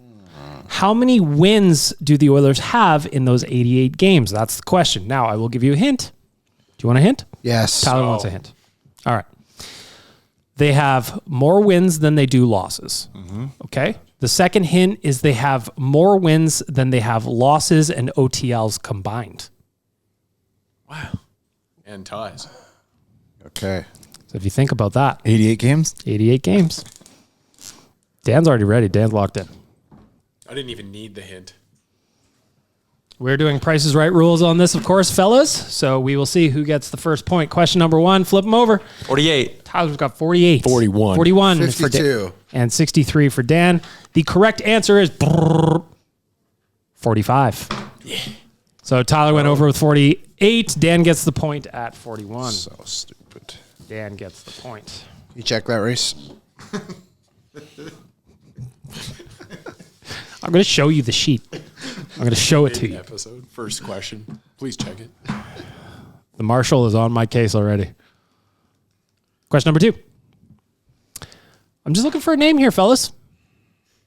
How many wins do the Oilers have in those 88 games? That's the question. Now, I will give you a hint. Do you want a hint? Yes. Tyler wants a hint. All right. They have more wins than they do losses. Okay. The second hint is they have more wins than they have losses and OTLs combined. Wow. And ties. Okay. So if you think about that, 88 games? 88 games. Dan's already ready. Dan's locked in. I didn't even need the hint. We're doing Price is Right rules on this, of course, fellas. So we will see who gets the first point. Question number 1, flip them over. 48. Tyler's got 48. 41. 41 for 52. Dan. And 63 for Dan. The correct answer is 45. Yeah. So Tyler went over with 48. Dan gets the point at 41. So stupid. Dan gets the point. You check that race? I'm going to show you the sheet. I'm going to show it to you. Episode. First question. Please check it. The marshal is on my case already. Question number 2. I'm just looking for a name here, fellas.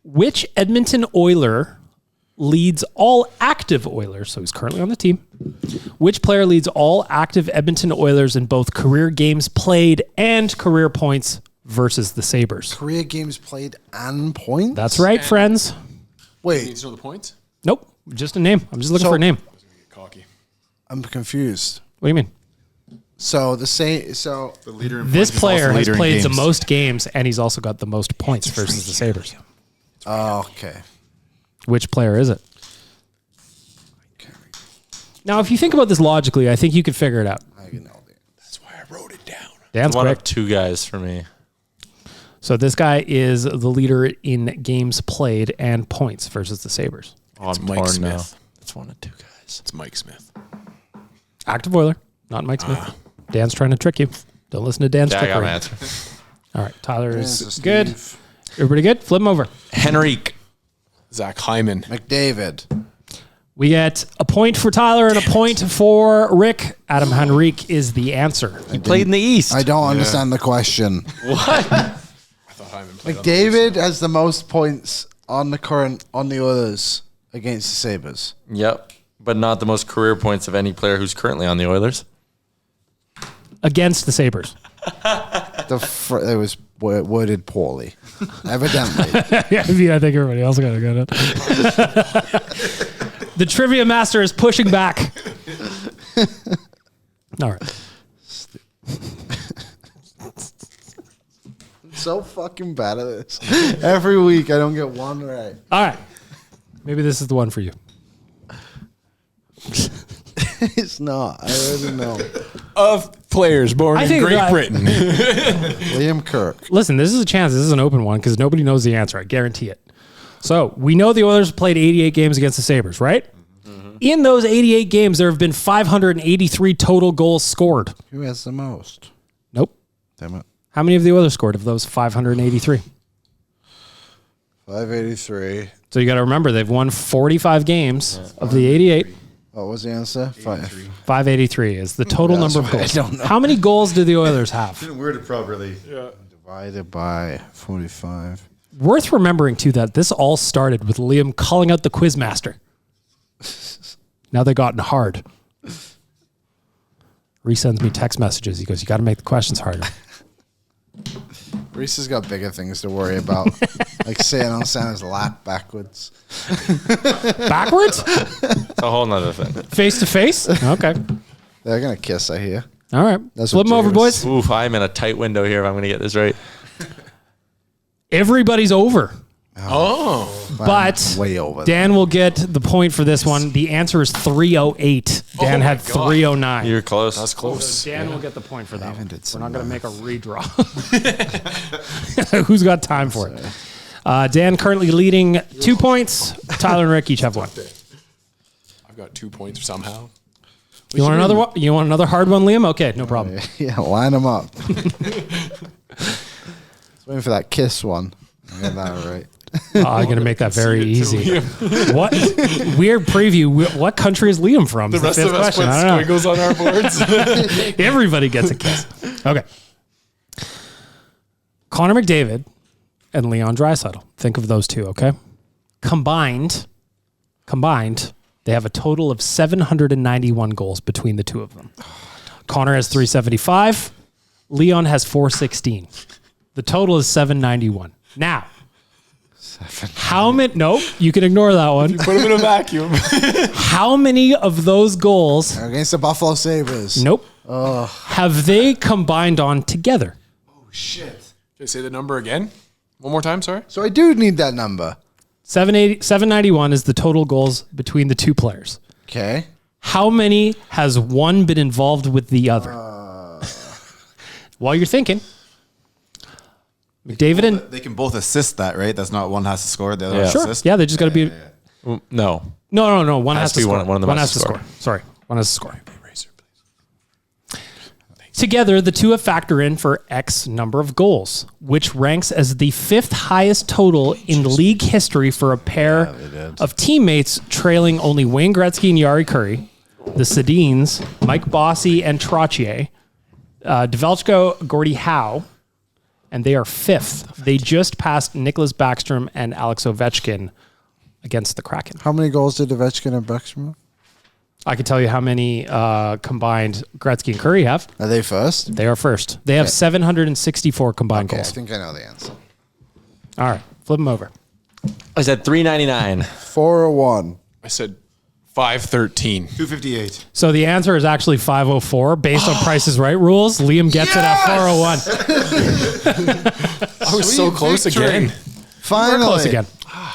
Which Edmonton Oiler leads all active Oilers? So he's currently on the team. Which player leads all active Edmonton Oilers in both career games played and career points versus the Sabres? Career games played and points? That's right, friends. You Wait, need to know the points? Nope. Just a name. I'm just looking for a name. Cocky. I'm confused. What do you mean? So The leader in This points is player also has leader in played the games. most games, and he's also got the most points versus the Sabres. okay. Which player is it? Now, if you think about this logically, I think you could figure it out. I can know that. That's why I wrote it down. Dan's One quick. of two guys for me. So this guy is the leader in games played and points versus the Sabres. Oh, I'm Mike torn now. Smith. It's one of two guys. It's Mike Smith. Active Oiler, not Mike Smith. Dan's trying to trick you. Don't listen to Dan's Yeah, I got trickery. my answer. All right, Tyler Dan's is a good. Steve. Everybody good? Flip him over. Henrique. Zach Hyman. McDavid. We get a point for Tyler and a point for Rick. Adam Henrique is the answer. He played in the East. I don't understand the question. What? I thought Hyman played McDavid has the most points on the Oilers against the Sabres. Yep. But not the most career points of any player who's currently on the Oilers. Against the Sabres. It was worded poorly, evidently. Yeah, I mean, I think everybody else got to get it. The trivia master is pushing back. All right. So fucking bad at this. Every week I don't get one right. All right. Maybe this is the one for you. It's not. I already know. Of players born I in think Great that- Britain. Liam Kirk. Listen, this is a chance. This is an open one because nobody knows the answer. I guarantee it. So we know the Oilers played 88 games against the Sabres, right? Mm-hmm. In those 88 games, there have been 583 total goals scored. Who has the most? Nope. Damn it. How many of the Oilers scored of those 583? 583. So you got to remember, they've won 45 games of the 88. What was the answer? 583 is the total That's number of what I goals. don't know. How many goals do the Oilers have? Didn't word it properly. Divided by 45. Worth remembering, too, that this all started with Liam calling out the quizmaster. Now they've gotten hard. Reese sends me text messages. He goes, you got to make the questions harder. Reese has got bigger things to worry about, like sitting on Santa's lap backwards. Backwards? It's a whole nother thing. Face to face? Okay. They're going to kiss, I hear. All right. That's Flip what them over, Jay boys. Oof, I'm in a tight window here if I'm going to get this right. Everybody's over. Oh. But Way over. Dan will get the point for this one. The answer is 308. Dan had 309. You're close. That's close. So Dan will get the point for that one. did We're some not going to make a redraw. Who's got time for it? Dan currently leading 2 points. Tyler and Rick each have one. I've got 2 points somehow. You want another one? You want another hard one, Liam? Okay, no problem. Yeah, line them up. Waiting for that kiss one. I got that right. I'm going to make that very easy. What weird preview? What country is Liam from? The Is rest fifth of us question. put I don't know. squiggles on our boards. Everybody gets a kiss. Okay. Connor McDavid and Leon Draisaitl. Think of those two, okay? Combined, they have a total of 791 goals between the two of them. Connor has 375. Leon has 416. The total is 791. Now, how many? Nope, you can ignore that one. Put them in a vacuum. How many of those goals? Against the Buffalo Sabres. Nope. Have they combined on together? Shit. Can I say the number again? One more time, sorry. So I do need that number. 791 is the total goals between the two players. Okay. How many has one been involved with the other? While you're thinking, McDavid and They can both assist that, right? That's not one has to score, the other has to sure, assist. yeah, they just got to be. No. No. One has to be score. one of them has to score. Sorry, one has to score. Together, the two have factored in for X number of goals, which ranks as the fifth highest total in league history for a pair of teammates, trailing only Wayne Gretzky and Jarry Curry, the Sedins, Mike Bossy and Trottier, Develchko, Gordie Howe, and they are 5th. They just passed Nicholas Backstrom and Alex Ovechkin against the Kraken. How many goals did Ovechkin and Backstrom have? I can tell you how many combined Gretzky and Curry have. Are they first? They are first. They have 764 combined Okay, I goals. think I know the answer. All right, flip them over. I said 399. 401. I said 513. 258. So the answer is actually 504 based on Price is Right rules. Liam gets it at 401. I was so close again. Finally. We're close again.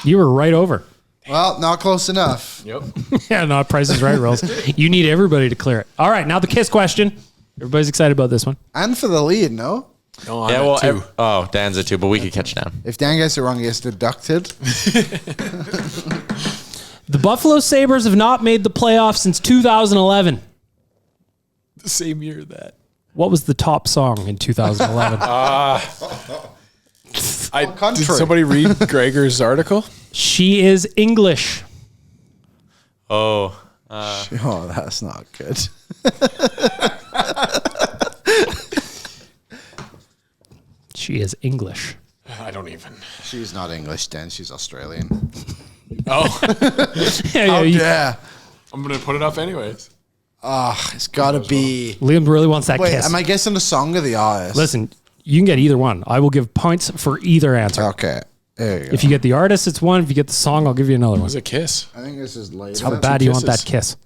You were right over. Well, not close enough. Yep. Yeah, not Price is Right rules. You need everybody to clear it. All right, now the kiss question. Everybody's excited about this one. And for the lead, no? No, I'm Yeah, at well, 2. Dan's at 2, but we could catch down. If Dan gets it wrong, he gets deducted. The Buffalo Sabres have not made the playoffs since 2011. The same year that. What was the top song in 2011? country. Did somebody read Gregor's article? She is English. Oh. Oh, that's not good. She is English. I don't even. She's not English, Dan. She's Australian. Oh, Yeah, you- Yeah. I'm going to put it up anyways. It's got to be. Liam really wants that Wait, kiss. am I guessing the song or the artist? Listen, you can get either one. I will give points for either answer. Okay. There you go. If you get the artist, it's one. If you get the song, I'll give you another It one. was a kiss. I think this is late. How Two bad do you want that kisses. kiss?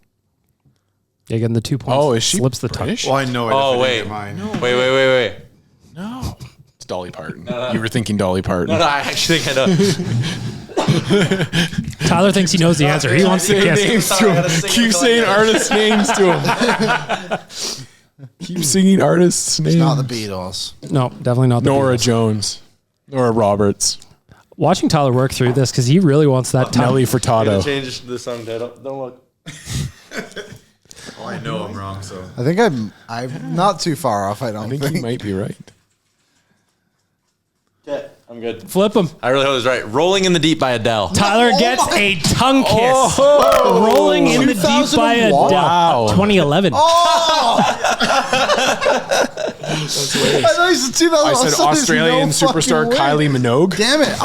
Yeah, getting the 2 points. Oh, is she Slips the tongue. British? Well, I know. Oh, wait. Wait. No. It's Dolly Parton. You were thinking Dolly Parton. No, I actually think I know. Tyler thinks he knows the answer. He wants to Say kiss. names to Sorry, I him. gotta sing Keep it saying like artists' names to him. Keep singing artists' names. Not the Beatles. No, definitely not the Nora Beatles. Jones. Nora Roberts. Watching Tyler work through this because he really wants that tongue. Nelly Furtado. Change the song title. Don't look. Oh, I know I'm wrong. So I think I'm not too far off. I don't I think you might be right. Yeah, I'm good. Flip him. I really hope it was right. Rolling in the Deep by Adele. Tyler gets a tongue kiss. Rolling in the Deep by Adele. 2011. I thought you said 2000. I said Australian superstar Kylie Minogue. Damn it!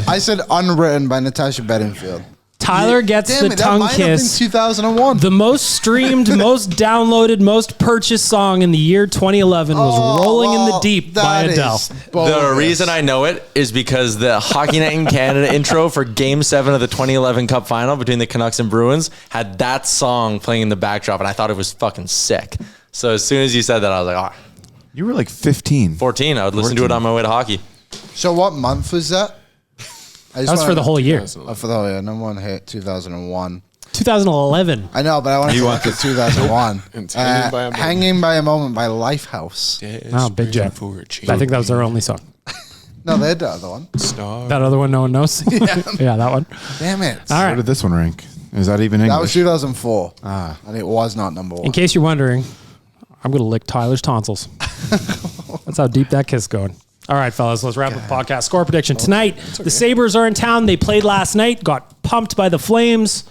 I said Unwritten by Natasha Bedingfield. Tyler gets Damn the it! That tongue might have been kiss. 2001. The most streamed, most downloaded, most purchased song in the year 2011 was Rolling in the Deep by Adele. The reason I know it is because the Hockey Night in Canada intro for Game 7 of the 2011 Cup Final between the Canucks and Bruins had that song playing in the backdrop, and I thought it was fucking sick. So as soon as you said that, I was like, you were like 15. 14. I would listen to it on my way to hockey. So what month was that? That was for the whole year. Oh, for the whole year. Number one hit 2001. 2011. I know, but I want to want the 2001. It's Hanging by a Moment. Hanging by a Moment by Lifehouse. Oh, big jam. I think that was their only song. No, they had the other one. Star. That other one no one knows? Yeah, that one. Damn it. All Where right. did this one rank? Is that even English? That was 2004. And it was not number one. In case you're wondering, I'm going to lick Tyler's tonsils. That's how deep that kiss is going. All right, fellas, let's wrap up the podcast. Score prediction. Tonight, the Sabres are in town. They played last night, got pumped by the Flames.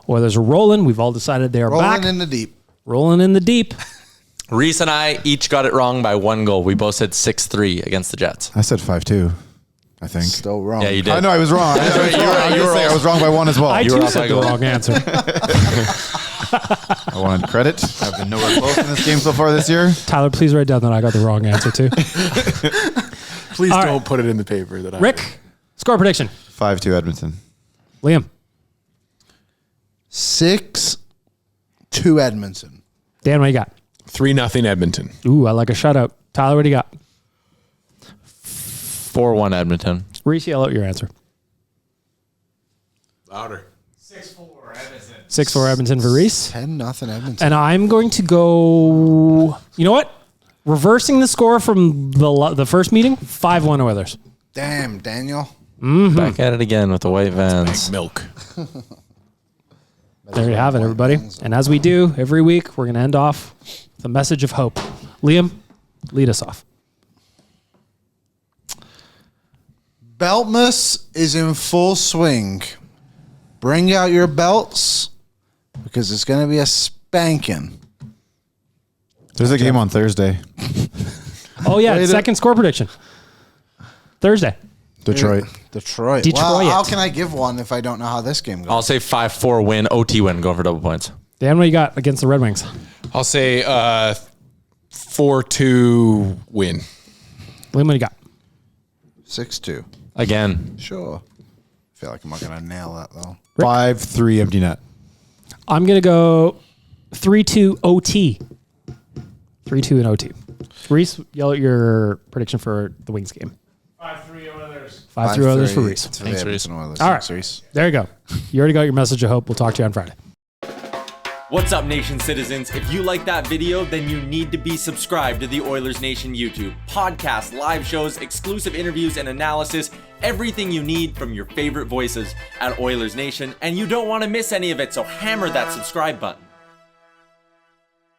Oilers are rolling. We've all decided they are back. Rolling in the deep. Rolling in the deep. Reese and I each got it wrong by 1 goal. We both said 6-3 against the Jets. I said 5-2. I think. Still wrong. Yeah, you did. I know I was wrong. I was wrong by one as well. I You were too off said by the goal. wrong answer. I wanted credit. I've been nowhere close in this game so far this year. Tyler, please write down that I got the wrong answer too. Please All don't right. put it in the paper that I Rick, score prediction. 5-2 Edmonton. Liam, 6-2 Edmonton. Dan, what you got? 3-0 Edmonton. Ooh, I like a shutout. Tyler, what do you got? 4-1 Edmonton. Reese, yell out your answer. Louder. 6-4 Edmonton for Reese. 10-0 Edmonton. And I'm going to go, you know what? Reversing the score from the first meeting, 5-1 Oilers. Damn, Daniel. Back at it again with the white vans. Milk. There you have it, everybody. And as we do every week, we're going to end off with a message of hope. Liam, lead us off. Beltmas is in full swing. Bring out your belts because it's going to be a spanking. There's a game on Thursday. Oh, yeah, Wait a- second score prediction. Thursday. Detroit. Detroit. Well, how can I give one if I don't know how this game goes? I'll say 5-4 win, OT win, going for double points. Dan, what you got against the Red Wings? I'll say 4-2 win. Liam, what you got? 6-2. Again. Sure. I feel like I'm not going to nail that, though. 5-3 empty net. I'm going to go 3-2 OT. 3-2 in OT. Reese, yell at your prediction for the Wings game. 5-3 Oilers. 5-3 Oilers for Reese. Thanks, Reese. All right. There you go. You already got your message of hope. We'll talk to you on Friday. What's up, Nation citizens? If you like that video, then you need to be subscribed to the Oilers Nation YouTube. Podcasts, live shows, exclusive interviews, and analysis. Everything you need from your favorite voices at Oilers Nation. And you don't want to miss any of it, so hammer that subscribe button.